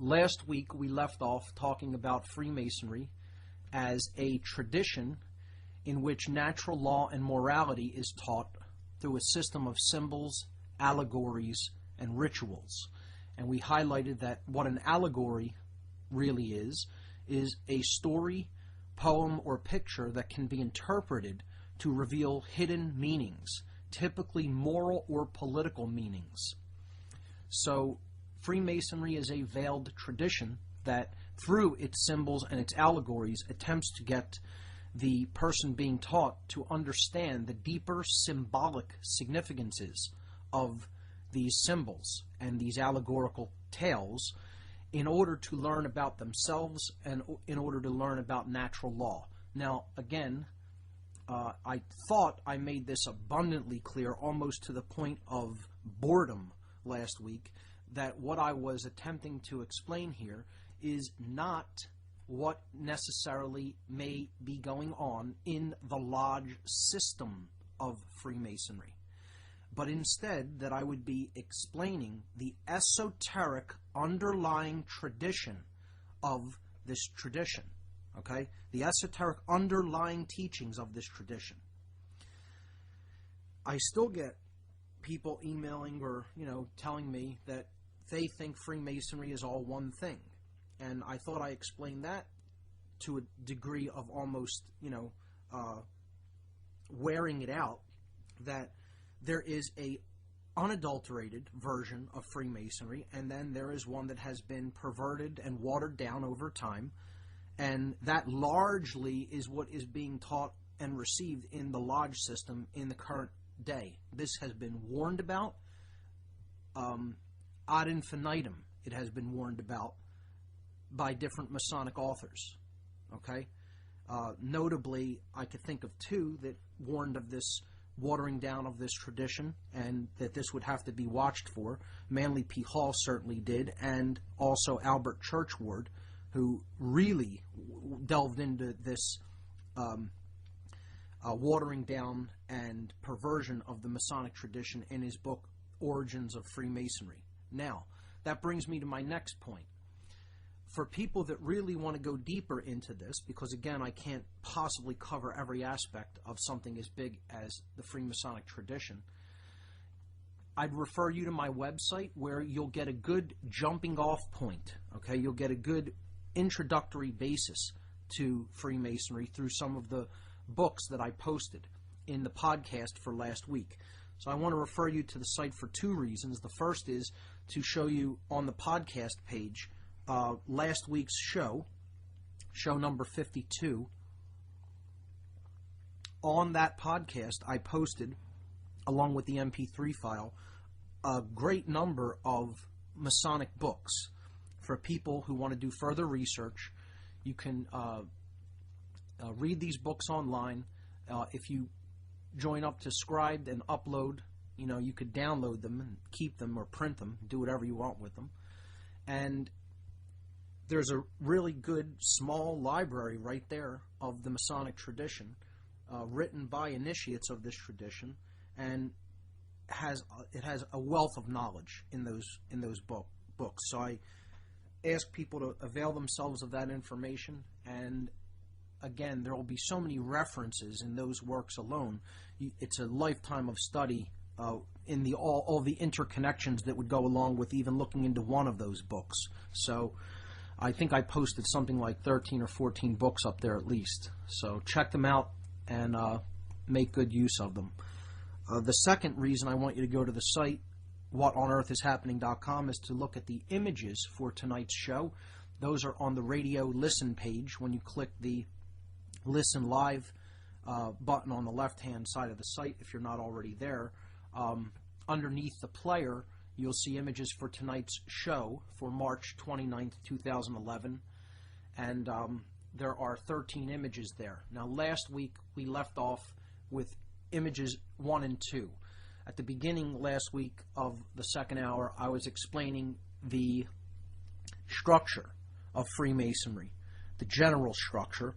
Last week we left off talking about Freemasonry as a tradition in which natural law and morality is taught through a system of symbols, allegories, and rituals. And we highlighted that what an allegory really is a story, poem, or picture that can be interpreted to reveal hidden meanings, typically moral or political meanings. So Freemasonry is a veiled tradition that, through its symbols and its allegories, attempts to get the person being taught to understand the deeper symbolic significances of these symbols and these allegorical tales in order to learn about themselves and in order to learn about natural law. Now, again, I thought I made this abundantly clear, almost to the point of boredom last week, that what I was attempting to explain here is not what necessarily may be going on in the lodge system of Freemasonry, but instead that I would be explaining the esoteric underlying tradition of this tradition, okay? The esoteric underlying teachings of this tradition. I still get people emailing or, telling me that they think Freemasonry is all one thing. And I thought I explained that to a degree of almost, wearing it out, that there is a unadulterated version of Freemasonry, and then there is one that has been perverted and watered down over time, and that largely is what is being taught and received in the lodge system in the current day. This has been warned about ad infinitum. It has been warned about by different Masonic authors, okay? Notably, I could think of two that warned of this watering down of this tradition and that this would have to be watched for. Manly P. Hall certainly did, and also Albert Churchward, who really delved into this watering down and perversion of the Masonic tradition in his book, Origins of Freemasonry. Now, that brings me to my next point. For people that really want to go deeper into this, because again, I can't possibly cover every aspect of something as big as the Freemasonic tradition, I'd refer you to my website where you'll get a good jumping off point, okay? You'll get a good introductory basis to Freemasonry through some of the books that I posted in the podcast for last week. So I want to refer you to the site for two reasons. The first is to show you on the podcast page last week's show number 52. On that podcast, I posted, along with the MP3 file, a great number of Masonic books for people who want to do further research. You can read these books online. If you join up to Scribd and upload, you could download them and keep them or print them, do whatever you want with them. And there's a really good small library right there of the Masonic tradition, written by initiates of this tradition, and it has a wealth of knowledge in those books. So I ask people to avail themselves of that information, and again, there will be so many references in those works alone. It's a lifetime of study in all the interconnections that would go along with even looking into one of those books. So I think I posted something like 13 or 14 books up there at least. So check them out and make good use of them. The second reason I want you to go to the site, whatonearthishappening.com, is to look at the images for tonight's show. Those are on the radio listen page when you click the Listen Live button on the left-hand side of the site if you're not already there. Underneath the player, you'll see images for tonight's show for March 29th, 2011, and there are 13 images there. Now, last week we left off with images 1 and 2. At the beginning last week of the second hour, I was explaining the structure of Freemasonry, the general structure,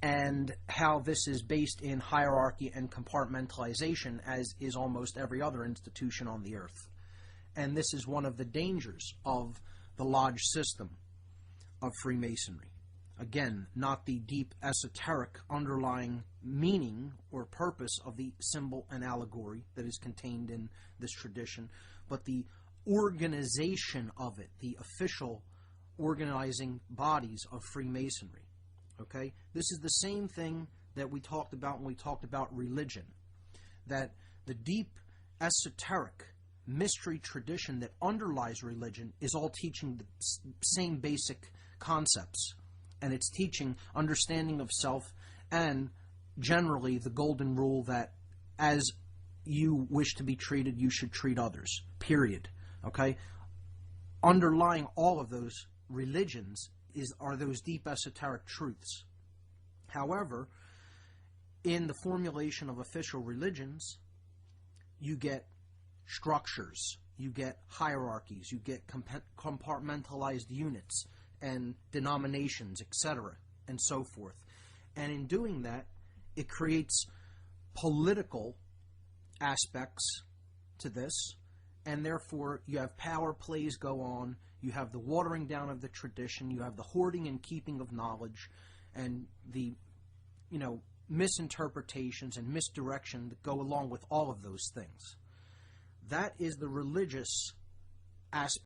and how this is based in hierarchy and compartmentalization, as is almost every other institution on the earth. And this is one of the dangers of the lodge system of Freemasonry. Again, not the deep esoteric underlying meaning or purpose of the symbol and allegory that is contained in this tradition, but the organization of it, the official organizing bodies of Freemasonry. Okay? This is the same thing that we talked about when we talked about religion, that the deep esoteric mystery tradition that underlies religion is all teaching the same basic concepts, and it's teaching understanding of self and generally the golden rule that as you wish to be treated, you should treat others, period. Okay? Underlying all of those religions are those deep esoteric truths. However, in the formulation of official religions, you get structures, you get hierarchies, you get compartmentalized units and denominations, etc., and so forth. And in doing that, it creates political aspects to this, and therefore you have power plays go on, you have the watering down of the tradition, you have the hoarding and keeping of knowledge, and the, misinterpretations and misdirection that go along with all of those things. That is the religious aspect